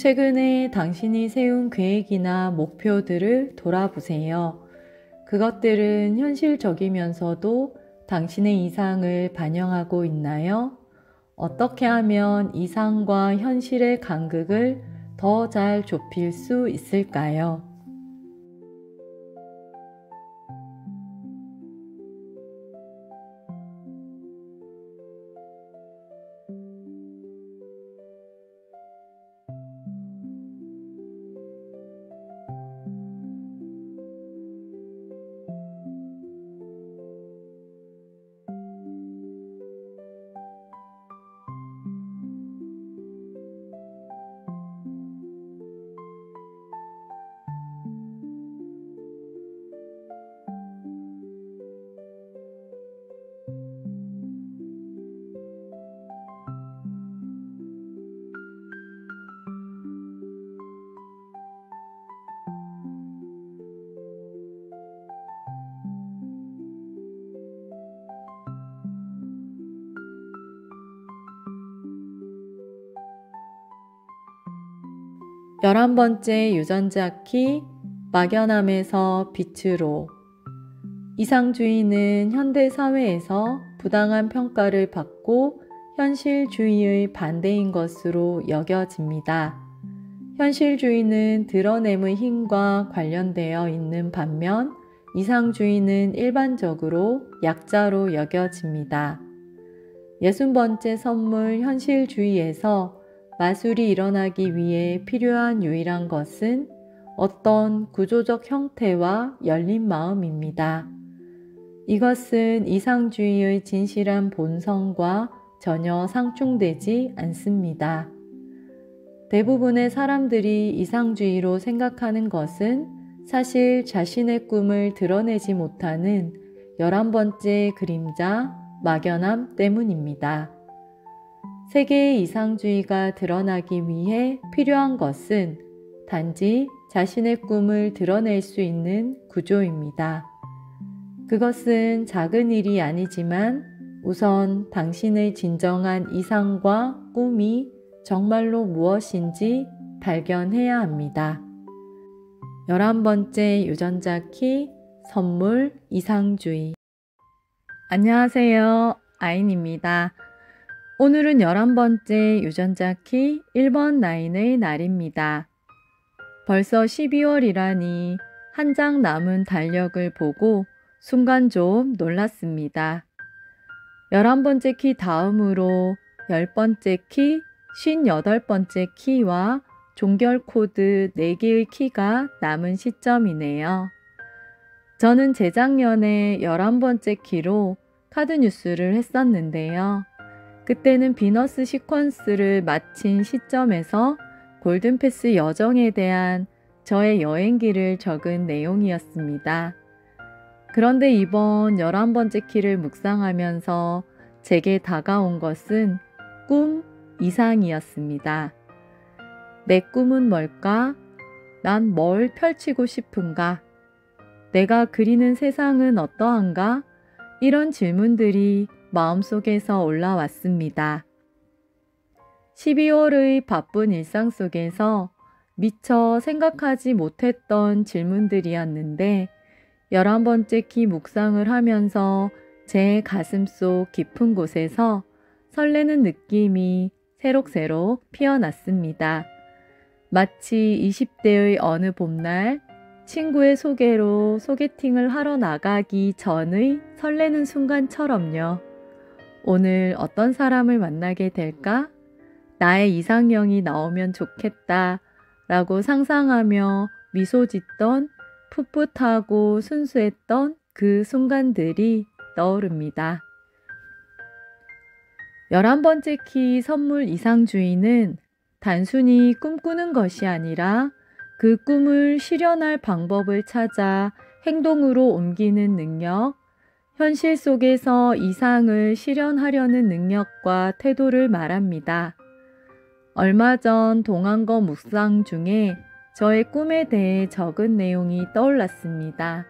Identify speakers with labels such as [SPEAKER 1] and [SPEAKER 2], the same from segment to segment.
[SPEAKER 1] 최근에 당신이 세운 계획이나 목표들을 돌아보세요. 그것들은 현실적이면서도 당신의 이상을 반영하고 있나요? 어떻게 하면 이상과 현실의 간극을 더 잘 좁힐 수 있을까요? 열한 번째 유전자 키, 막연함에서 빛으로. 이상주의는 현대 사회에서 부당한 평가를 받고 현실주의의 반대인 것으로 여겨집니다. 현실주의는 드러냄의 힘과 관련되어 있는 반면 이상주의는 일반적으로 약자로 여겨집니다. 60번째 선물 현실주의에서 마술이 일어나기 위해 필요한 유일한 것은 어떤 구조적 형태와 열린 마음입니다. 이것은 이상주의의 진실한 본성과 전혀 상충되지 않습니다. 대부분의 사람들이 이상주의로 생각하는 것은 사실 자신의 꿈을 드러내지 못하는 11번째 그림자, 막연함 때문입니다. 세계의 이상주의가 드러나기 위해 필요한 것은 단지 자신의 꿈을 드러낼 수 있는 구조입니다. 그것은 작은 일이 아니지만 우선 당신의 진정한 이상과 꿈이 정말로 무엇인지 발견해야 합니다. 11번째 유전자 키, 선물, 이상주의. 안녕하세요. 아인입니다. 오늘은 11번째 유전자 키 1번 라인의 날입니다. 벌써 12월이라니 한 장 남은 달력을 보고 순간 좀 놀랐습니다. 11번째 키 다음으로 10번째 키, 58번째 키와 종결 코드 4개의 키가 남은 시점이네요. 저는 재작년에 11번째 키로 카드 뉴스를 했었는데요. 그때는 비너스 시퀀스를 마친 시점에서 골든패스 여정에 대한 저의 여행기를 적은 내용이었습니다. 그런데 이번 11번째 키를 묵상하면서 제게 다가온 것은 꿈 이상이었습니다. 내 꿈은 뭘까? 난 뭘 펼치고 싶은가? 내가 그리는 세상은 어떠한가? 이런 질문들이 마음속에서 올라왔습니다. 12월의 바쁜 일상 속에서 미처 생각하지 못했던 질문들이었는데 11번째 키 묵상을 하면서 제 가슴속 깊은 곳에서 설레는 느낌이 새록새록 피어났습니다. 마치 20대의 어느 봄날 친구의 소개로 소개팅을 하러 나가기 전의 설레는 순간처럼요. 오늘 어떤 사람을 만나게 될까? 나의 이상형이 나오면 좋겠다 라고 상상하며 미소 짓던 풋풋하고 순수했던 그 순간들이 떠오릅니다. 11번째 키 선물 이상주의는 단순히 꿈꾸는 것이 아니라 그 꿈을 실현할 방법을 찾아 행동으로 옮기는 능력, 현실 속에서 이상을 실현하려는 능력과 태도를 말합니다. 얼마 전 동안거 묵상 중에 저의 꿈에 대해 적은 내용이 떠올랐습니다.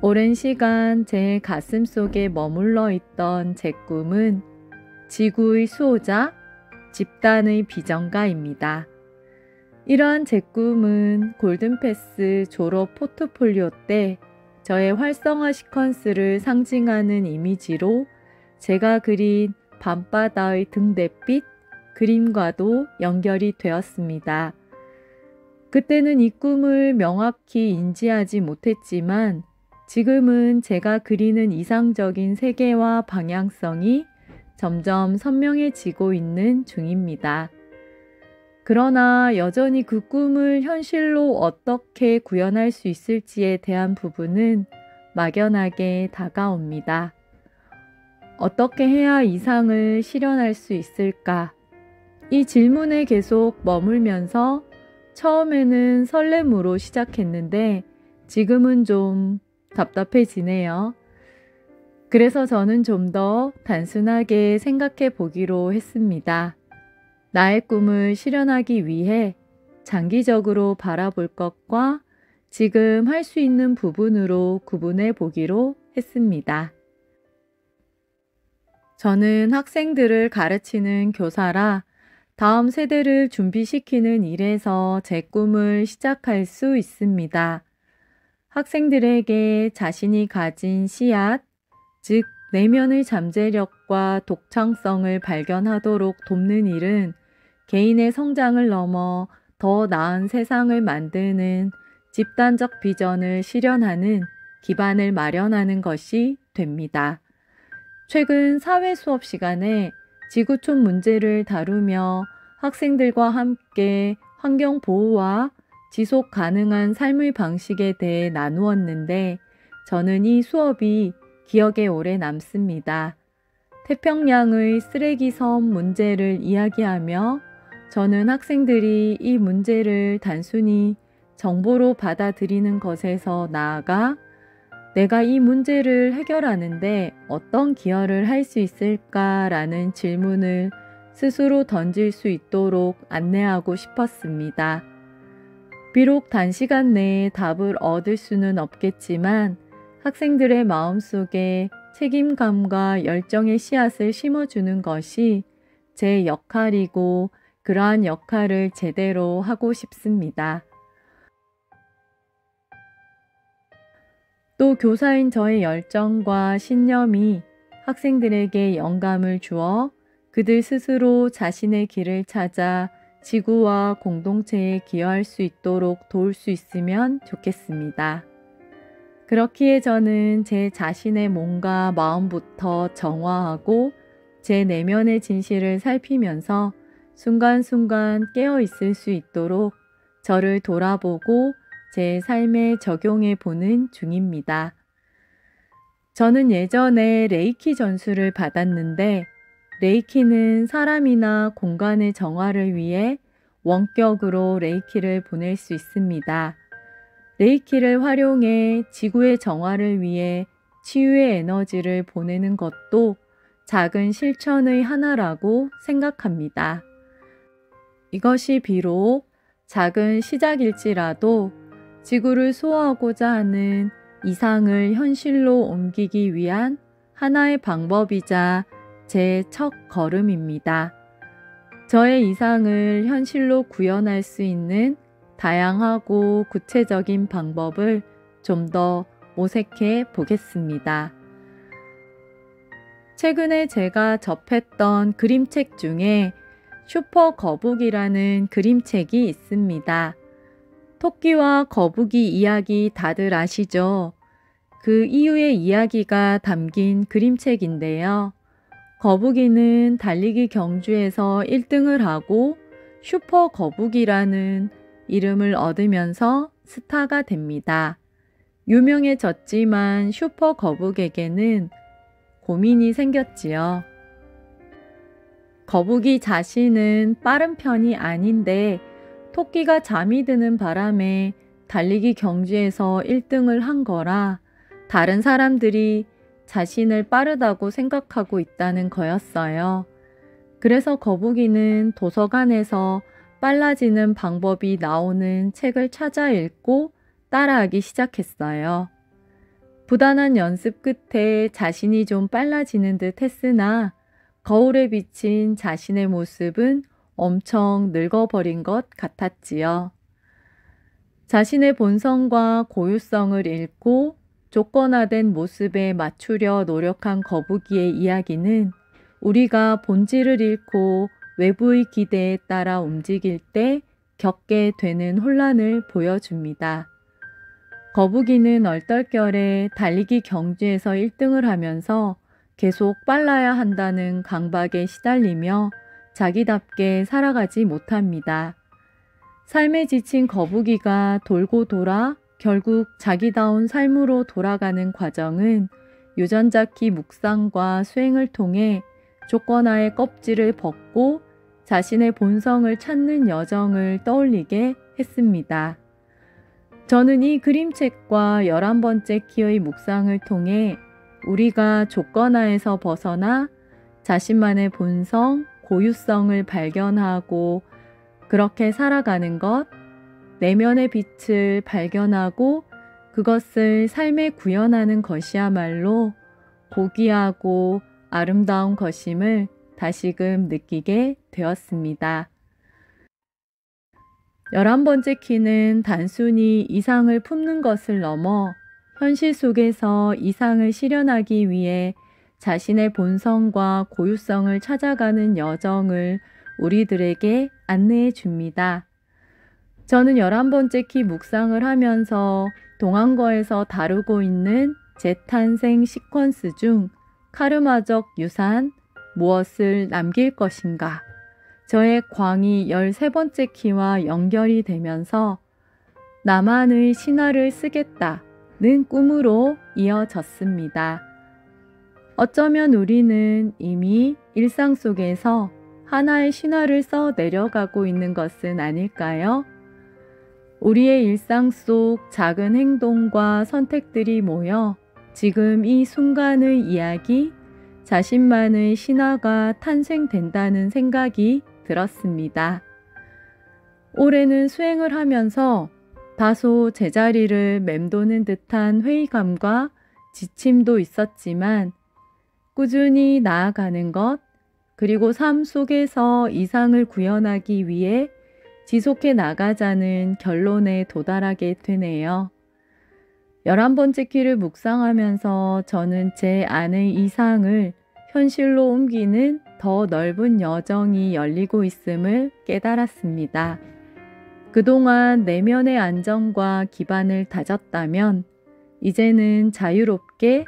[SPEAKER 1] 오랜 시간 제 가슴 속에 머물러 있던 제 꿈은 지구의 수호자, 집단의 비전가입니다. 이러한 제 꿈은 골든패스 졸업 포트폴리오 때 저의 활성화 시퀀스를 상징하는 이미지로 제가 그린 밤바다의 등대빛 그림과도 연결이 되었습니다. 그때는 이 꿈을 명확히 인지하지 못했지만 지금은 제가 그리는 이상적인 세계와 방향성이 점점 선명해지고 있는 중입니다. 그러나 여전히 그 꿈을 현실로 어떻게 구현할 수 있을지에 대한 부분은 막연하게 다가옵니다. 어떻게 해야 이상을 실현할 수 있을까? 이 질문에 계속 머물면서 처음에는 설렘으로 시작했는데 지금은 좀 답답해지네요. 그래서 저는 좀 더 단순하게 생각해 보기로 했습니다. 나의 꿈을 실현하기 위해 장기적으로 바라볼 것과 지금 할 수 있는 부분으로 구분해 보기로 했습니다. 저는 학생들을 가르치는 교사라 다음 세대를 준비시키는 일에서 제 꿈을 시작할 수 있습니다. 학생들에게 자신이 가진 씨앗, 즉 내면의 잠재력과 독창성을 발견하도록 돕는 일은 개인의 성장을 넘어 더 나은 세상을 만드는 집단적 비전을 실현하는 기반을 마련하는 것이 됩니다. 최근 사회 수업 시간에 지구촌 문제를 다루며 학생들과 함께 환경 보호와 지속 가능한 삶의 방식에 대해 나누었는데 저는 이 수업이 기억에 오래 남습니다. 태평양의 쓰레기 섬 문제를 이야기하며 저는 학생들이 이 문제를 단순히 정보로 받아들이는 것에서 나아가 내가 이 문제를 해결하는데 어떤 기여를 할 수 있을까라는 질문을 스스로 던질 수 있도록 안내하고 싶었습니다. 비록 단시간 내에 답을 얻을 수는 없겠지만 학생들의 마음속에 책임감과 열정의 씨앗을 심어주는 것이 제 역할이고 그러한 역할을 제대로 하고 싶습니다. 또 교사인 저의 열정과 신념이 학생들에게 영감을 주어 그들 스스로 자신의 길을 찾아 지구와 공동체에 기여할 수 있도록 도울 수 있으면 좋겠습니다. 그렇기에 저는 제 자신의 몸과 마음부터 정화하고 제 내면의 진실을 살피면서 순간순간 깨어 있을 수 있도록 저를 돌아보고 제 삶에 적용해 보는 중입니다. 저는 예전에 레이키 전수를 받았는데 레이키는 사람이나 공간의 정화를 위해 원격으로 레이키를 보낼 수 있습니다. 레이키를 활용해 지구의 정화를 위해 치유의 에너지를 보내는 것도 작은 실천의 하나라고 생각합니다. 이것이 비록 작은 시작일지라도 지구를 수호하고자 하는 이상을 현실로 옮기기 위한 하나의 방법이자 제 첫 걸음입니다. 저의 이상을 현실로 구현할 수 있는 다양하고 구체적인 방법을 좀 더 모색해 보겠습니다. 최근에 제가 접했던 그림책 중에 슈퍼 거북이라는 그림책이 있습니다. 토끼와 거북이 이야기 다들 아시죠? 그 이유의 이야기가 담긴 그림책인데요. 거북이는 달리기 경주에서 1등을 하고 슈퍼 거북이라는 이름을 얻으면서 스타가 됩니다. 유명해졌지만 슈퍼 거북에게는 고민이 생겼지요. 거북이 자신은 빠른 편이 아닌데 토끼가 잠이 드는 바람에 달리기 경주에서 1등을 한 거라 다른 사람들이 자신을 빠르다고 생각하고 있다는 거였어요. 그래서 거북이는 도서관에서 빨라지는 방법이 나오는 책을 찾아 읽고 따라하기 시작했어요. 부단한 연습 끝에 자신이 좀 빨라지는 듯 했으나 거울에 비친 자신의 모습은 엄청 늙어버린 것 같았지요. 자신의 본성과 고유성을 잃고 조건화된 모습에 맞추려 노력한 거북이의 이야기는 우리가 본질을 잃고 외부의 기대에 따라 움직일 때 겪게 되는 혼란을 보여줍니다. 거북이는 얼떨결에 달리기 경주에서 1등을 하면서 계속 빨라야 한다는 강박에 시달리며 자기답게 살아가지 못합니다. 삶에 지친 거북이가 돌고 돌아 결국 자기다운 삶으로 돌아가는 과정은 유전자키 묵상과 수행을 통해 조건화의 껍질을 벗고 자신의 본성을 찾는 여정을 떠올리게 했습니다. 저는 이 그림책과 11번째 키의 묵상을 통해 우리가 조건화에서 벗어나 자신만의 본성, 고유성을 발견하고 그렇게 살아가는 것, 내면의 빛을 발견하고 그것을 삶에 구현하는 것이야말로 고귀하고 아름다운 것임을 다시금 느끼게 되었습니다. 11번째 키는 단순히 이상을 품는 것을 넘어 현실 속에서 이상을 실현하기 위해 자신의 본성과 고유성을 찾아가는 여정을 우리들에게 안내해 줍니다. 저는 11번째 키 묵상을 하면서 동안거에서 다루고 있는 재탄생 시퀀스 중 카르마적 유산, 무엇을 남길 것인가, 저의 광이 13번째 키와 연결이 되면서 나만의 신화를 쓰겠다는 꿈으로 이어졌습니다. 어쩌면 우리는 이미 일상 속에서 하나의 신화를 써 내려가고 있는 것은 아닐까요? 우리의 일상 속 작은 행동과 선택들이 모여 지금 이 순간의 이야기, 자신만의 신화가 탄생된다는 생각이 들었습니다. 올해는 수행을 하면서 다소 제자리를 맴도는 듯한 회의감과 지침도 있었지만 꾸준히 나아가는 것, 그리고 삶 속에서 이상을 구현하기 위해 지속해 나가자는 결론에 도달하게 되네요. 11번째 키를 묵상하면서 저는 제 안의 이상을 현실로 옮기는 더 넓은 여정이 열리고 있음을 깨달았습니다. 그동안 내면의 안정과 기반을 다졌다면 이제는 자유롭게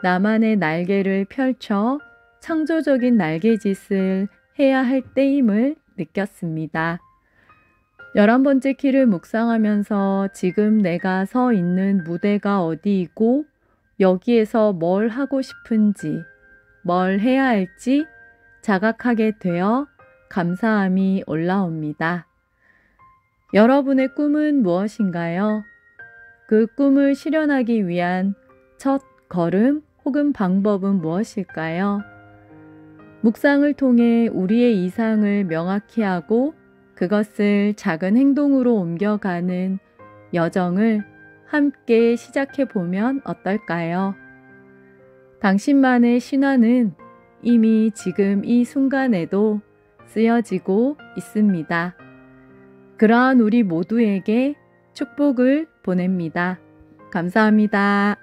[SPEAKER 1] 나만의 날개를 펼쳐 창조적인 날개짓을 해야 할 때임을 느꼈습니다. 11번째 키를 묵상하면서 지금 내가 서 있는 무대가 어디이고 여기에서 뭘 하고 싶은지, 뭘 해야 할지 자각하게 되어 감사함이 올라옵니다. 여러분의 꿈은 무엇인가요? 그 꿈을 실현하기 위한 첫 걸음 혹은 방법은 무엇일까요? 묵상을 통해 우리의 이상을 명확히 하고 그것을 작은 행동으로 옮겨가는 여정을 함께 시작해 보면 어떨까요? 당신만의 신화는 이미 지금 이 순간에도 쓰여지고 있습니다. 그러한 우리 모두에게 축복을 보냅니다. 감사합니다.